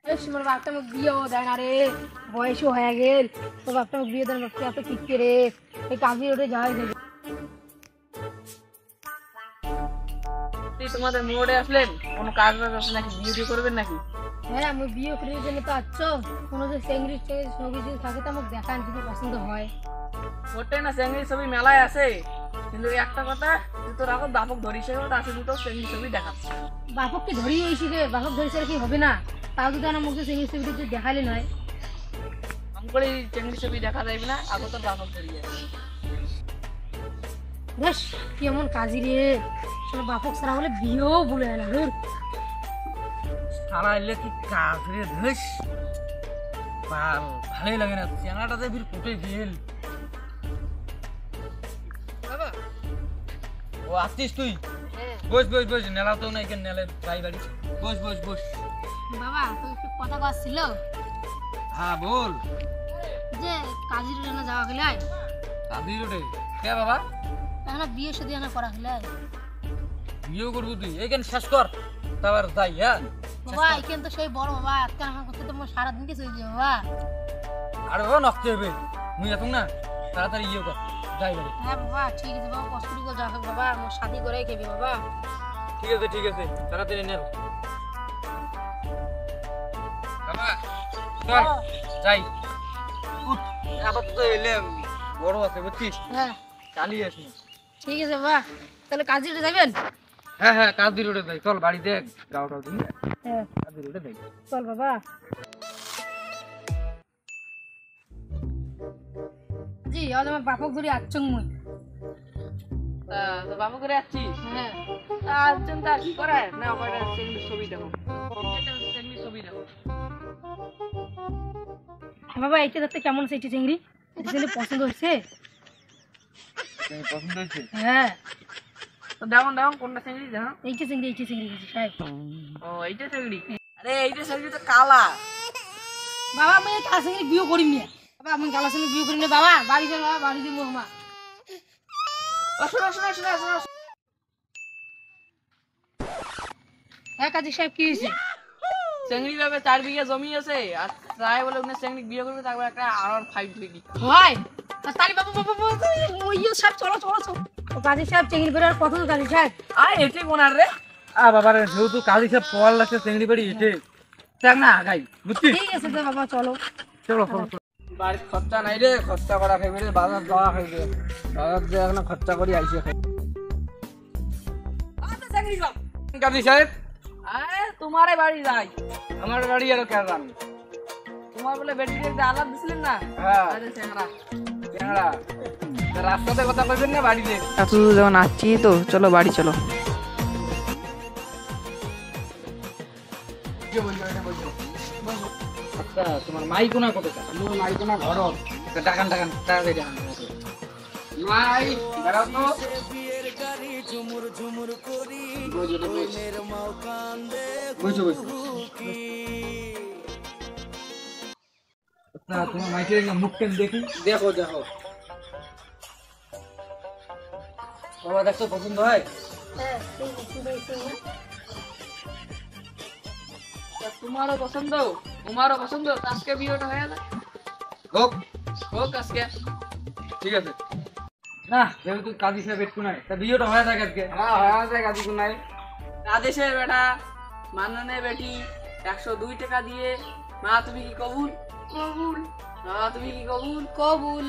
তোমার বাপটা আমাকে বিয়েও দেয় না রে, বয়সও হয়ে গেল, তোর বাপটা আমাকে বিয়ে দেয় না, এত কিকতে রে, এই কাজে ওঠে যাওয়াই যাবে। তোমাদের মোড়ে আসলেন, কোনো কাজ বাজ আছে নাকি, বিয়ে করবেন নাকি? হ্যাঁ, আমি বিয়ে করার জন্য তো আসছো, কোনো যে চেংড়ি ছবি যদি থাকে তো আমাকে দেখান, যদি পছন্দ হয়। ওটাই না, চেংড়ি ছবি মেলায় আছে, কিন্তু একটা কথা, তুই তোর এখন বাপক ধরিস আছে, দুটো চেংড়ি ছবি দেখাচ্ছে। বাপককে ধরিয়ে এসি রে, বাপক ধরিস আর কি হবে না, তাও যদি আমার মুখে চেংড়ি ছবিটা যদি দেখালে নয়। আম করে চেংড়ি ছবি দেখা যাবে না, আগে তোর বাপক ধরিয়ে বেশ কি এমন কাজই রে, বাপক ছাড়া বলে বিয়েও বলে না রে। সারা এলে কি কাজ রে ধস, ভালোই লাগে না, চেনাটাতে ফির কোটে গেল। ও আসছিস তুই? বস বস বস, নেলা তো নাই, কেন নেলে বাড়ি বাড়ি, বস বস বস। বাবা তুমি একটু কথা কাজ ছিল। হ্যাঁ বল। যে কাজী রোডে যাওয়া গেলে কাজী রোডে কে বাবা? এখন বিয়ে শাদী না করা গেলে বিয়ে করবো তুই, এইখানে শেষ কর, তারপর যাই। হ্যাঁ বাবা, এখানে তো সেই বড় বাবা, আজকে আমার করতে তো সারাদিন কে চলে যাবে বাবা। আরে বাবা নষ্ট হবে, মুই এখন না, তাড়াতাড়ি ইয়ে কর, যাই বাড়ি। হ্যাঁ বাবা ঠিক আছে বাবা, কষ্ট করে যাও বাবা, আমার শাদী করেই খেবি বাবা। ঠিক আছে ঠিক আছে, তাড়াতাড়ি নেব বাবা, চল যাই। উঠ, আপাতত এলে বড় আছে বুঝছিস, হ্যাঁ চালিয়ে আসি। ঠিক আছে বাবা, তাহলে কাজী রোডে যাবেন? হ্যাঁ হ্যাঁ, কাজী রোডে যাই, চল বাড়িতে গাওটা দিন। হ্যাঁ কাজী রোডে যাই, চল বাবা। জি আজ আমার বাপক ধরে আসছং মুই। তো বাপক করে আসছিস? হ্যাঁ আসছেন তা কি করে না, ওখানে চেংড়ি ছবি দেখো, চেংড়ি ছবি দেখো। হ্যাঁ বাবা, এইটা দেখতে কেমন আছে, এইটা চিংড়ি, এটা ছেলে পছন্দ হয়েছে? পছন্দ হয়েছে? হ্যাঁ তো দেখুন দেখুন কোনটা চেংড়ি দেখো। এইটা চিংড়ি সাহেব। ও এইটা চেংড়ি, আরে এইটা চেংড়ি তো কালা। বাবা আমি এই কালা চিংড়ি বিয়ে করি না বাবা, আমি কালা চিংড়ি বিয়ে করি না বাবা, বাড়ি যান বাবা, বাড়ি যাবো মা। শোনো শোনো শোনো শোনো, হ্যাঁ কাজী সাহেব কি হয়েছে? চেংড়ি ভাবে 4 বিঘা জমি আছে, আর তাই বলে উনি চেংড়ি বিয়ে করবে, তারপর একটা R15 বিঘি হয় তালি বাবু বাবু ওই সাহেব, চলো চলো চলো। কাজী সাহেব চিংড়ি করে আর কত কাজী সাহেব? আর এটি কোনার রে, বাবা রে, যেহেতু কাজী সব পড়ার লাগছে চেংড়ি বাড়ি এসে দেখ না আগাই, বুঝছিস? ঠিক আছে তো বাবা, চলো চলো চলো চলো। বাড়ির খরচা নাই রে, খরচা করা খাইবে রে, বাজার যাওয়া খাইবে, বাজার যে এখন খরচা করি আইসে খাই। কাজী সাহেব, আরে তোমারে বাড়ি যাই, আমার বাড়ি আর কেন জানি? তোমার বলে বেটিকে যে আলাদ দিছিলেন না, হ্যাঁ আরে চেংড়া চেংড়া, রাস্তাতে কথা কইবেন না, বাড়িতে। এত যখন আসছি তো চলো বাড়ি চলো। আচ্ছা, তোমার মাই কোনা কত টাকা? মোর নাই কোনা ঘর টাকান টাকান তাড়াতাড়ি টাকান। নাই দাঁড়াও তো, বুঝছো বুঝছো। আচ্ছা, তোমার মাইকে মুখটা দেখি। দেখো দেখো, বাবা দেখছো পছন্দ হয়? হ্যাঁ তোমারও পছন্দ, তোমারও পছন্দ, আজকে বিয়েটা হয়ে যায়, হোক, হোক আজকে। ঠিক আছে। না যেহেতু কাজী সাহেব একটু নাই, তা বিয়েটা হয়ে থাকে আজকে। হ্যাঁ হয়ে যায় কাজী নাই, আদেশের বেটা মাননে বেটি 102 টাকা দিয়ে, মা তুমি কি কবুল? কবুল। মা তুমি কি কবুল? কবুল।